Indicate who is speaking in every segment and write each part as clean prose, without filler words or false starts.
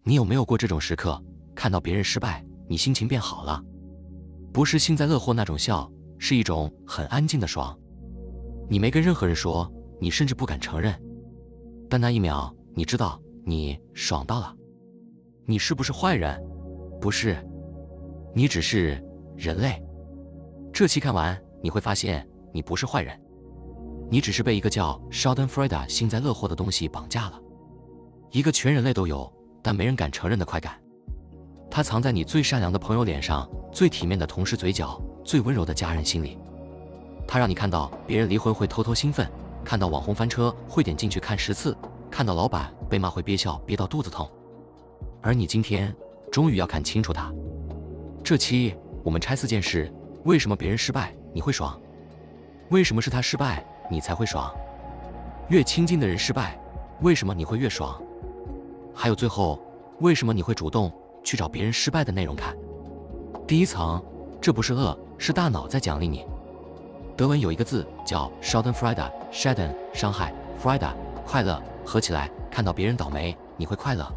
Speaker 1: 你有没有过这种时刻，看到别人失败，你心情变好了？不是幸灾乐祸那种笑，是一种很安静的爽。你没跟任何人说，你甚至不敢承认，但那一秒，你知道你爽到了。你是不是坏人？不是，你只是人类。这期看完，你会发现你不是坏人，你只是被一个叫 Schadenfreude 幸灾乐祸的东西绑架了，一个全人类都有但没人敢承认的快感。它藏在你最善良的朋友脸上，最体面的同事嘴角，最温柔的家人心里。它让你看到别人离婚会偷偷兴奋，看到网红翻车会点进去看10次，看到老板被骂会憋笑憋到肚子痛。而你今天终于要看清楚它。这期我们拆4件事，为什么别人失败你会爽？为什么是他失败你才会爽？越亲近的人失败，为什么你会越爽？还有最后，为什么你会主动去找别人失败的内容看？第一层，这不是恶，是大脑在奖励你。德文有一个字叫 Schadenfreude， Schaden 伤害， Freude 快乐，合起来看到别人倒霉你会快乐。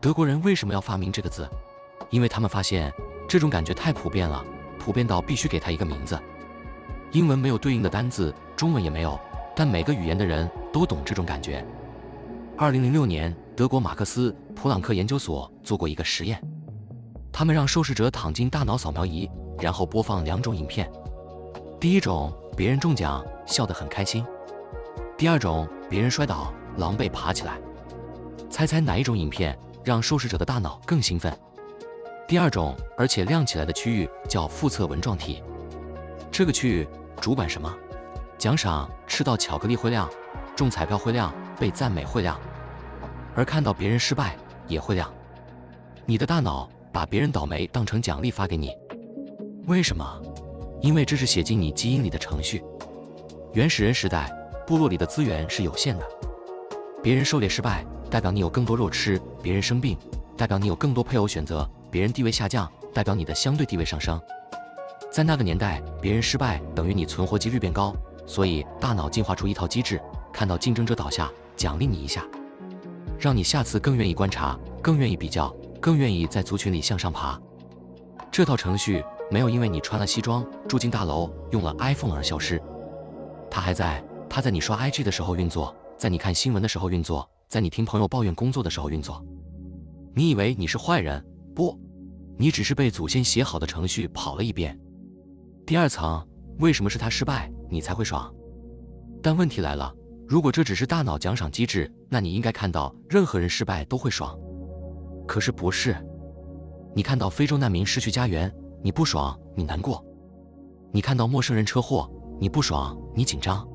Speaker 1: 德国人为什么要发明这个字？因为他们发现这种感觉太普遍了，普遍到必须给它一个名字。英文没有对应的单字，中文也没有，但每个语言的人都懂这种感觉。2006年，德国马克思普朗克研究所做过一个实验，他们让受试者躺进大脑扫描仪，然后播放2种影片。第一种，别人中奖，笑得很开心；第二种，别人摔倒，狼狈爬起来。猜猜哪一种影片让受试者的大脑更兴奋？第二种，而且亮起来的区域叫腹侧纹状体。这个区域主管什么？奖赏吃到巧克力会亮，中彩票会亮，被赞美会亮，而看到别人失败也会亮。你的大脑把别人倒霉当成奖励发给你，为什么？因为这是写进你基因里的程序。原始人时代，部落里的资源是有限的，别人狩猎失败代表你有更多肉吃，别人生病代表你有更多配偶选择，别人地位下降代表你的相对地位上升。在那个年代，别人失败等于你存活几率变高，所以大脑进化出一套机制，看到竞争者倒下奖励你一下，让你下次更愿意观察，更愿意比较，更愿意在族群里向上爬。这套程序没有因为你穿了西装住进大楼用了 iPhone 而消失，它在你刷 IG 的时候运作，在你看新闻的时候运作，在你听朋友抱怨工作的时候运作。你以为你是坏人？不，你只是被祖先写好的程序跑了一遍。第二层，为什么是他失败你才会爽？但问题来了，如果这只是大脑奖赏机制，那你应该看到任何人失败都会爽。可是不是，你看到非洲难民失去家园，你不爽，你难过；你看到陌生人车祸，你不爽，你紧张；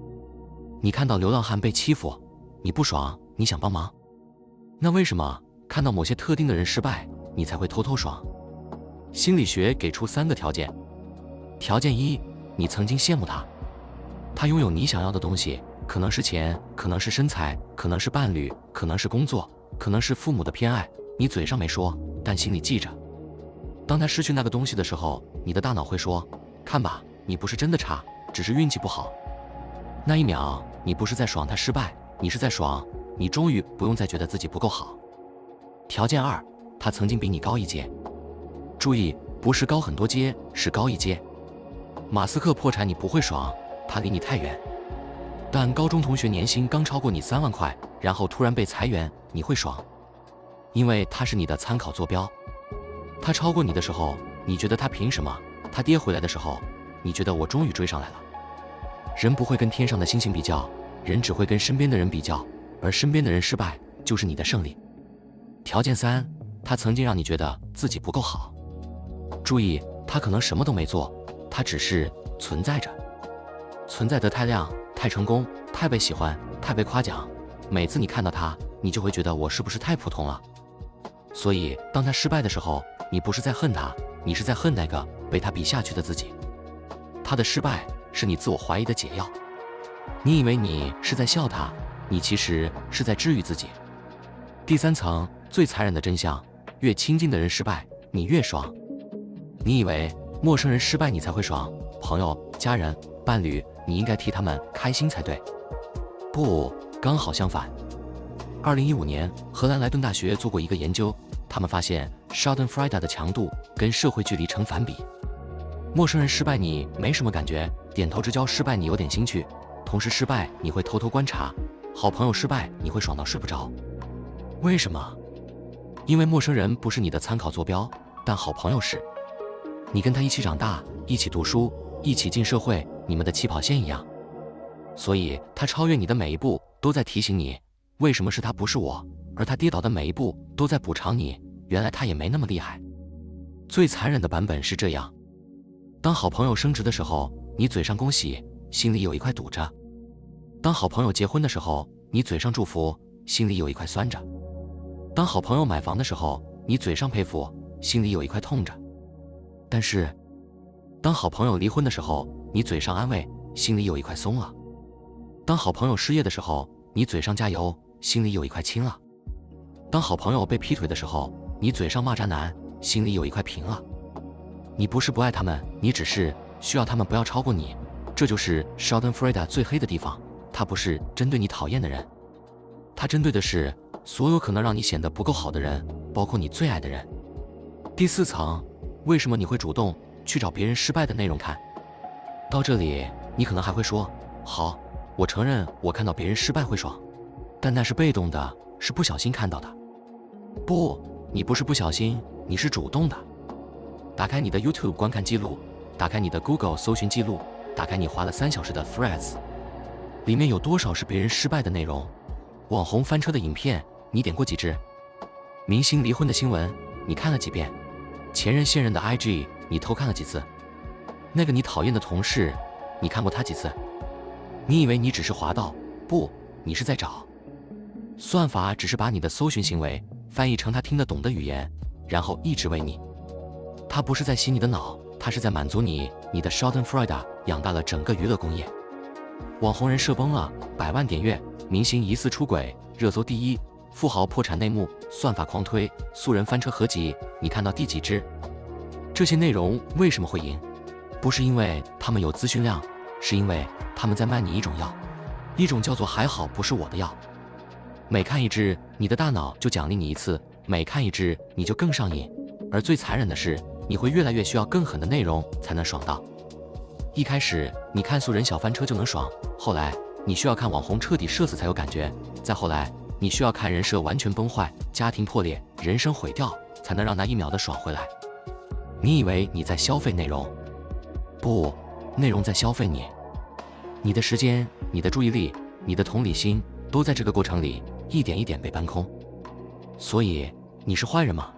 Speaker 1: 你看到流浪汉被欺负，你不爽，你想帮忙。那为什么看到某些特定的人失败，你才会偷偷爽？心理学给出3个条件。条件1，你曾经羡慕他，他拥有你想要的东西，可能是钱，可能是身材，可能是伴侣，可能是工作，可能是父母的偏爱，你嘴上没说，但心里记着。当他失去那个东西的时候，你的大脑会说，看吧，你不是真的差，只是运气不好。那一秒，你不是在爽他失败，你是在爽，你终于不用再觉得自己不够好。条件2，他曾经比你高一阶。注意，不是高很多阶，是高一阶。马斯克破产你不会爽，他离你太远。但高中同学年薪刚超过你3万块，然后突然被裁员，你会爽，因为他是你的参考坐标。他超过你的时候，你觉得他凭什么？他跌回来的时候，你觉得我终于追上来了。人不会跟天上的星星比较，人只会跟身边的人比较，而身边的人失败就是你的胜利。条件3，他曾经让你觉得自己不够好。注意，他可能什么都没做，他只是存在着，存在得太亮，太成功，太被喜欢，太被夸奖。每次你看到他，你就会觉得我是不是太普通了？所以当他失败的时候，你不是在恨他，你是在恨那个被他比下去的自己。他的失败是你自我怀疑的解药。你以为你是在笑他，你其实是在治愈自己。第3层，最残忍的真相，越亲近的人失败，你越爽。你以为陌生人失败你才会爽，朋友、家人、伴侣，你应该替他们开心才对。不，刚好相反。2015年，荷兰莱顿大学做过一个研究，他们发现 Schadenfreude 的强度跟社会距离成反比。陌生人失败你没什么感觉，点头之交失败你有点兴趣，同事失败你会偷偷观察，好朋友失败你会爽到睡不着。为什么？因为陌生人不是你的参考坐标，但好朋友是。你跟他一起长大，一起读书，一起进社会，你们的起跑线一样。所以他超越你的每一步都在提醒你，为什么是他不是我，而他跌倒的每一步都在补偿你，原来他也没那么厉害。最残忍的版本是这样：当好朋友升职的时候，你嘴上恭喜，心里有一块堵着；当好朋友结婚的时候，你嘴上祝福，心里有一块酸着；当好朋友买房的时候，你嘴上佩服，心里有一块痛着。但是当好朋友离婚的时候，你嘴上安慰，心里有一块松了；当好朋友失业的时候，你嘴上加油，心里有一块轻了；当好朋友被劈腿的时候，你嘴上骂渣男，心里有一块平了。你不是不爱他们，你只是需要他们不要超过你。这就是 Schadenfreude 最黑的地方，它不是针对你讨厌的人，它针对的是所有可能让你显得不够好的人，包括你最爱的人。第4层，为什么你会主动去找别人失败的内容看？到这里，你可能还会说，好，我承认我看到别人失败会爽，但那是被动的，是不小心看到的。不，你不是不小心，你是主动的。打开你的 YouTube 观看记录，打开你的 Google 搜寻记录，打开你花了3小时的 Threads， 里面有多少是别人失败的内容？网红翻车的影片，你点过几支？明星离婚的新闻，你看了几遍？前任现任的 IG， 你偷看了几次？那个你讨厌的同事，你看过他几次？你以为你只是滑到，不，你是在找。算法只是把你的搜寻行为翻译成他听得懂的语言，然后一直喂你。他不是在洗你的脑，他是在满足你。你的 Schadenfreude 养大了整个娱乐工业。网红人设崩了，100万点阅，明星疑似出轨，热搜第1，富豪破产内幕，算法狂推，素人翻车合集，你看到第几支？这些内容为什么会赢？不是因为他们有资讯量，是因为他们在卖你一种药，一种叫做还好不是我的药。每看一支，你的大脑就奖励你一次，每看一支你就更上瘾。而最残忍的是，你会越来越需要更狠的内容才能爽到。一开始你看素人小翻车就能爽，后来你需要看网红彻底社死才有感觉，再后来你需要看人设完全崩坏，家庭破裂，人生毁掉，才能让那1秒的爽回来。你以为你在消费内容，不，内容在消费你。你的时间，你的注意力，你的同理心，都在这个过程里一点一点被搬空。所以你是坏人吗？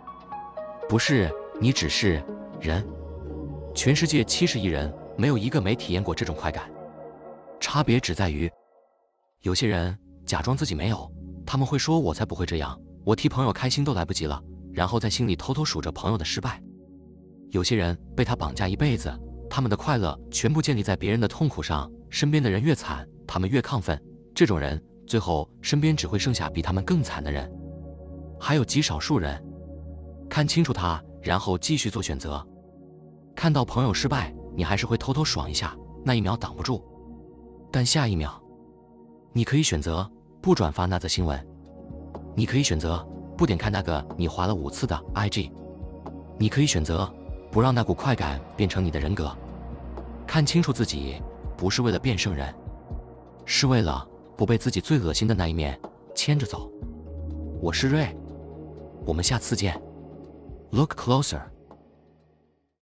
Speaker 1: 不是，你只是人。全世界70亿人，没有一个没体验过这种快感。差别只在于，有些人假装自己没有，他们会说我才不会这样，我替朋友开心都来不及了，然后在心里偷偷数着朋友的失败。有些人被他绑架一辈子，他们的快乐全部建立在别人的痛苦上，身边的人越惨，他们越亢奋。这种人最后身边只会剩下比他们更惨的人。还有极少数人，看清楚他，然后继续做选择。看到朋友失败，你还是会偷偷爽一下，那1秒挡不住。但下1秒，你可以选择不转发那则新闻，你可以选择不点开那个你滑了5次的 IG， 你可以选择不让那股快感变成你的人格。看清楚自己，不是为了变圣人，是为了不被自己最恶心的那一面牵着走。我是瑞，我们下次见。Look closer.